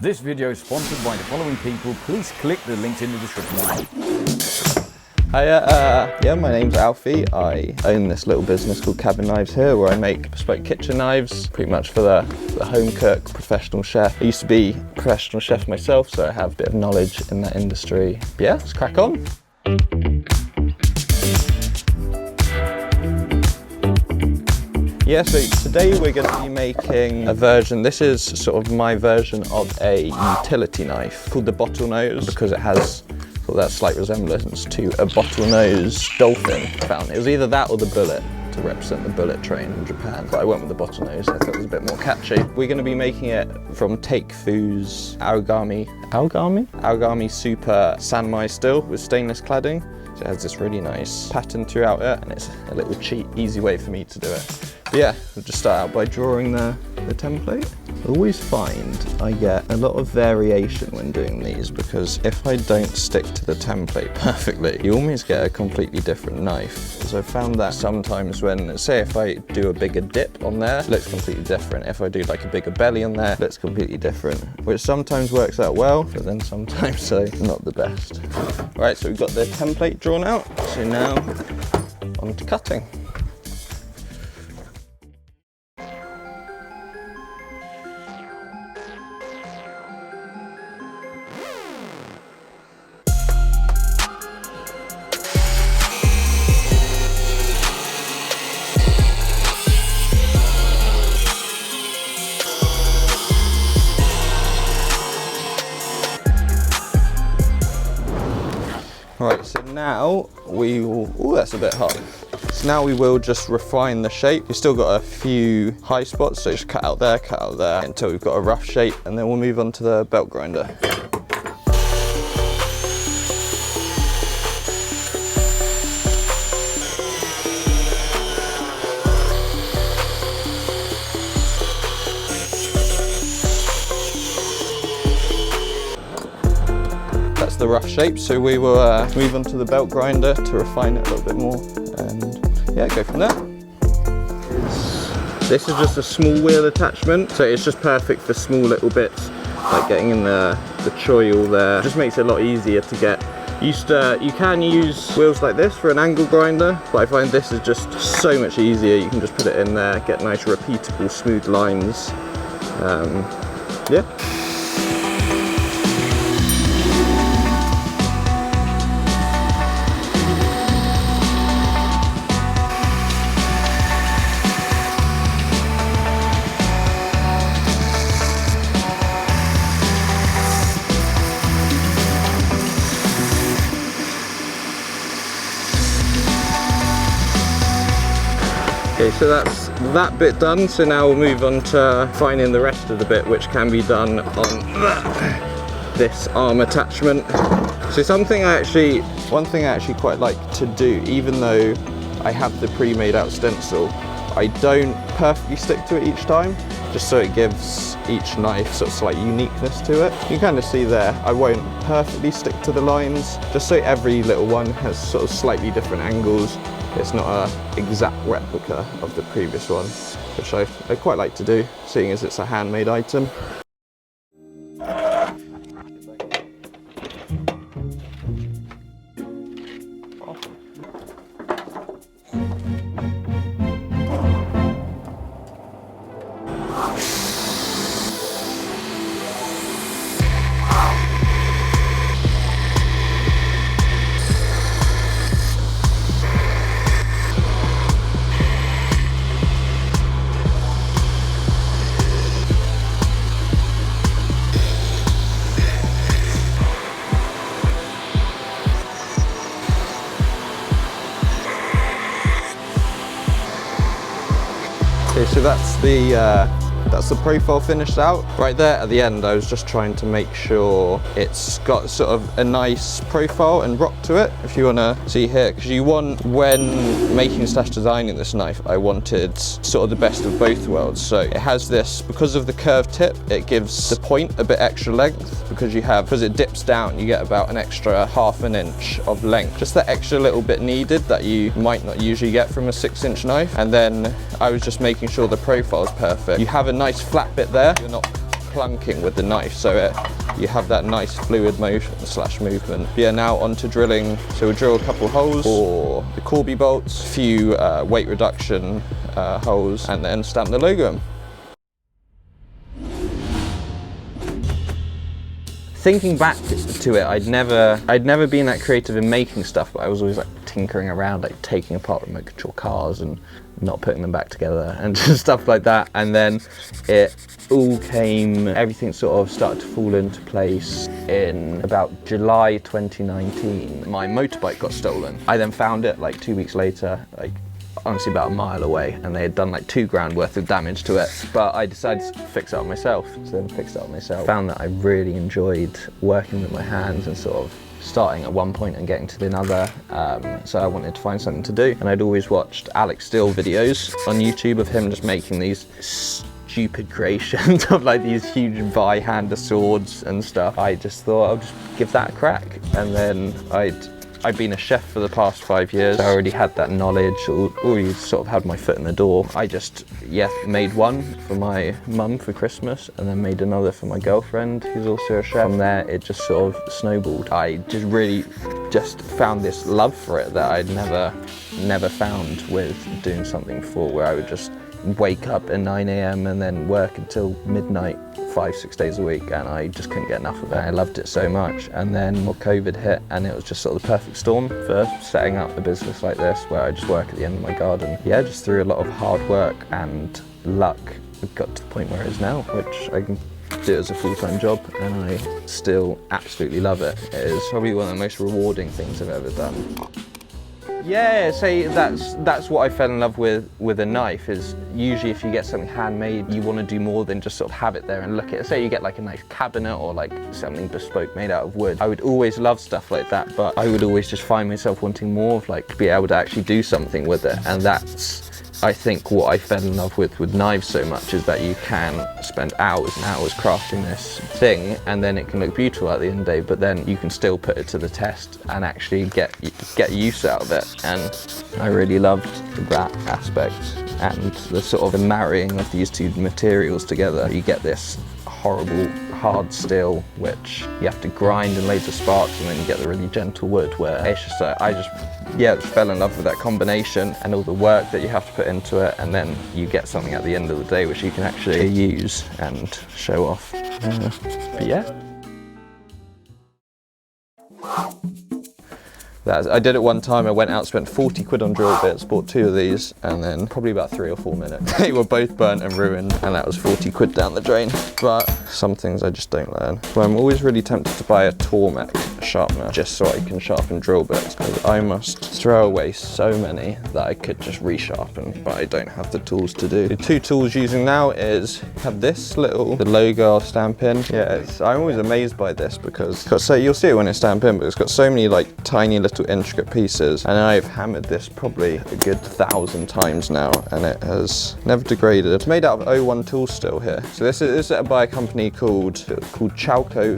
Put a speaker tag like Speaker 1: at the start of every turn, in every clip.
Speaker 1: This video is sponsored by the following people. Please click the links in the description.
Speaker 2: Hiya, yeah, my name's Alfie. I own this little business called Cabin Knives here where I make bespoke kitchen knives, pretty much for the home cook, professional chef. I used to be a professional chef myself, so I have a bit of knowledge in that industry. But yeah, let's crack on. Yeah, so today we're going to be making a version, this is sort of my version of a utility knife called the Bottlenose because it has sort of that slight resemblance to a bottlenose dolphin fountain. It was either that or the bullet to represent the bullet train in Japan, but I went with the Bottlenose, I thought it was a bit more catchy. We're going to be making it from Takefu's Aogami Super San Mai steel with stainless cladding. So it has this really nice pattern throughout it and it's a little cheap, easy way for me to do it. But yeah, we'll just start out by drawing the template. I always find I get a lot of variation when doing these because if I don't stick to the template perfectly, you almost get a completely different knife. So I've found that sometimes when, say if I do a bigger dip on there, it looks completely different. If I do like a bigger belly on there, it looks completely different, which sometimes works out well, but then sometimes so not the best. All right, so we've got the template drawn out. So now on to cutting. Right, so now we will, oh that's a bit hard. So now we will just refine the shape. We've still got a few high spots, so just cut out there until we've got a rough shape, and then we'll move on to the belt grinder. The rough shape, so we will move on to the belt grinder to refine it a little bit more and yeah, go from there. This is just a small wheel attachment, so it's just perfect for small little bits like getting in the choil there. It just makes it a lot easier to get used to. You can use wheels like this for an angle grinder, but I find this is just so much easier. You can just put it in there, get nice repeatable smooth lines. Yeah. Okay, so that's that bit done, so now we'll move on to finding the rest of the bit, which can be done on this arm attachment. So one thing I actually quite like to do, even though I have the pre-made out stencil, I don't perfectly stick to it each time, just so it gives each knife sort of slight uniqueness to it. You can kind of see there, I won't perfectly stick to the lines, just so every little one has sort of slightly different angles. It's not an exact replica of the previous one, which I quite like to do, seeing as it's a handmade item. Okay, so that's the profile finished out. Right there at the end, I was just trying to make sure it's got sort of a nice profile and rock to it, if you want to see here, because you want, when making / designing this knife, I wanted sort of the best of both worlds. So it has this, because of the curved tip, it gives the point a bit extra length, because it dips down, you get about an extra ½ an inch of length. Just that extra little bit needed that you might not usually get from a 6-inch knife. And then I was just making sure the profile is perfect. You have a nice flat bit there, you're not clunking with the knife, so you have that nice fluid motion / movement. But yeah, now on to drilling. So we'll drill a couple holes for the Corby bolts, a few weight reduction holes, and then stamp the logo. Thinking back to it, I'd never been that creative in making stuff, but I was always like tinkering around, like taking apart remote control cars and not putting them back together and just stuff like that. And then it all came, everything sort of started to fall into place in about July 2019. My motorbike got stolen. I then found it like 2 weeks later, like honestly about a mile away, and they had done like £2,000 worth of damage to it. But I decided to fix it up myself, so then fixed it up myself. Found that I really enjoyed working with my hands and sort of starting at one point and getting to another, so I wanted to find something to do. And I'd always watched Alex Steel videos on YouTube of him just making these stupid creations of like these huge by-hander swords and stuff. I just thought I'll just give that a crack, and then I'd been a chef for the past 5 years. I already had that knowledge, already sort of had my foot in the door. I just, made one for my mum for Christmas, and then made another for my girlfriend, who's also a chef. From there, it just sort of snowballed. I just really just found this love for it that I'd never found with doing something before, where I would just wake up at 9 AM and then work until midnight 5-6 days a week, and I just couldn't get enough of it. I loved it so much. And then COVID hit, and it was just sort of the perfect storm for setting up a business like this, where I just work at the end of my garden. Yeah, just through a lot of hard work and luck, it got to the point where it is now, which I can do it as a full-time job, and I still absolutely love it. It is probably one of the most rewarding things I've ever done. Yeah, say that's what I fell in love with a knife, is usually if you get something handmade, you want to do more than just sort of have it there and look at it. Say you get like a nice cabinet or like something bespoke made out of wood. I would always love stuff like that, but I would always just find myself wanting more of like be able to actually do something with it. And that's, I think, what I fell in love with knives so much, is that you can spend hours and hours crafting this thing, and then it can look beautiful at the end of the day, but then you can still put it to the test and actually get use out of it. And I really loved that aspect, and the sort of the marrying of these two materials together. You get this horrible hard steel, which you have to grind in laser sparks, and then you get the really gentle wood, where it's just I just fell in love with that combination and all the work that you have to put into it, and then you get something at the end of the day which you can actually use and show off. But yeah. I did it one time. I went out, spent 40 quid on drill bits, bought 2 of these, and then probably about 3 or 4 minutes. They were both burnt and ruined, and that was 40 quid down the drain. But some things I just don't learn. So I'm always really tempted to buy a Tormek sharpener, just so I can sharpen drill bits, because I must throw away so many that I could just resharpen, but I don't have the tools to do. The 2 tools using now is, have this little, the logo I'll stamp in. Yeah, I'm always amazed by this, because so you'll see it when it's stamped in, but it's got so many like tiny little intricate pieces, and I've hammered this probably a good 1,000 times now, and it has never degraded. It's made out of 01 tool steel here. So this is by a company called Chalco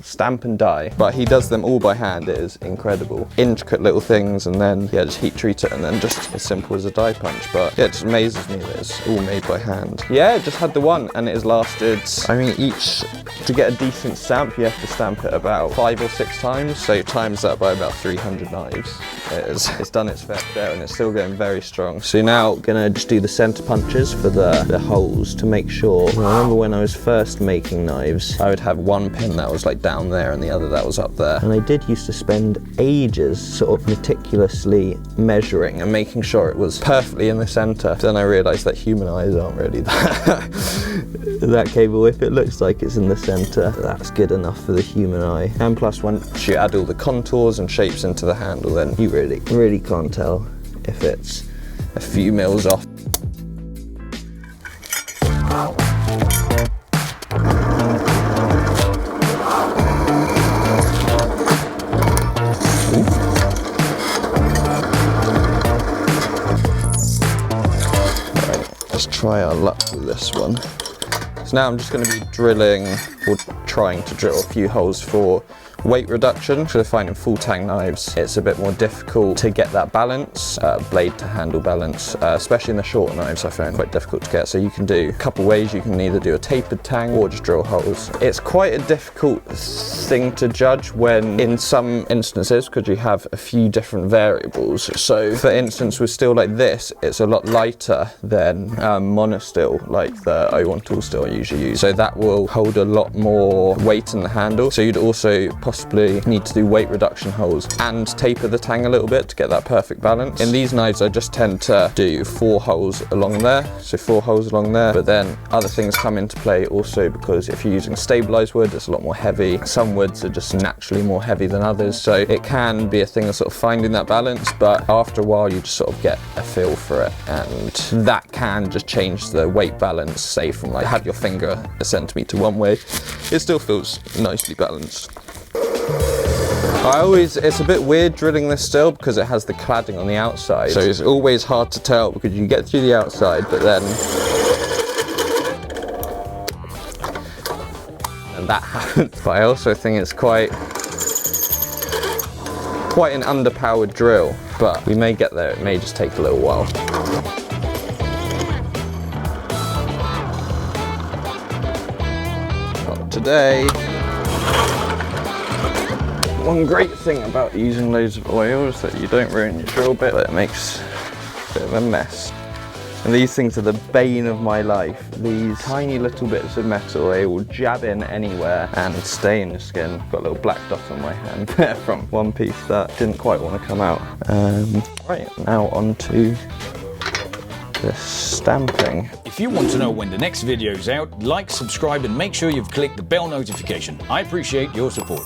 Speaker 2: Stamp and Die, but he does them all by hand. It is incredible. Intricate little things, and then just heat treat it, and then just as simple as a die punch. But yeah, it just amazes me that it's all made by hand. Yeah, just had the one, and it has lasted, I mean, to get a decent stamp, you have to stamp it about 5 or 6 times, so times that by about 300 knives. It's done its fair share, and it's still going very strong. So now gonna just do the center punches for the holes to make sure. I remember when I was first making knives, I would have one pin that was like down there and the other that was up there. And I did used to spend ages sort of meticulously measuring and making sure it was perfectly in the center. Then I realized that human eyes aren't really that capable. If it looks like it's in the center, that's good enough for the human eye. And plus, once you add all the contours and shapes into the handle, then you really can't tell if it's a few mils off. Let's try our luck with this one. So now I'm just going to be drilling, or trying to drill a few holes for weight reduction. So I find in full tang knives, it's a bit more difficult to get that balance, blade to handle balance, especially in the shorter knives I find quite difficult to get. So you can do a couple ways. You can either do a tapered tang or just drill holes. It's quite a difficult thing to judge when in some instances, because you have a few different variables. So for instance, with steel like this, it's a lot lighter than monosteel, like the 01 tool steel I usually use. So that will hold a lot more weight in the handle. So you'd also possibly need to do weight reduction holes and taper the tang a little bit to get that perfect balance. In these knives, I just tend to do 4 holes along there. So 4 holes along there, but then other things come into play also, because if you're using stabilized wood, it's a lot more heavy. Some woods are just naturally more heavy than others. So it can be a thing of sort of finding that balance, but after a while you just sort of get a feel for it, and that can just change the weight balance. Say from like have your finger a centimetre one way, it still feels nicely balanced. It's a bit weird drilling this still because it has the cladding on the outside, so it's always hard to tell because you get through the outside, but then and that happens. But I also think it's quite an underpowered drill, but we may get there. It may just take a little while. Not today. One great thing about using loads of oil is that you don't ruin your drill bit, but it makes a bit of a mess. And these things are the bane of my life. These tiny little bits of metal, they will jab in anywhere and stain the skin. Got a little black dot on my hand there from one piece that didn't quite want to come out. Right, now on to the stamping.
Speaker 1: If you want to know when the next video is out, like, subscribe and make sure you've clicked the bell notification. I appreciate your support.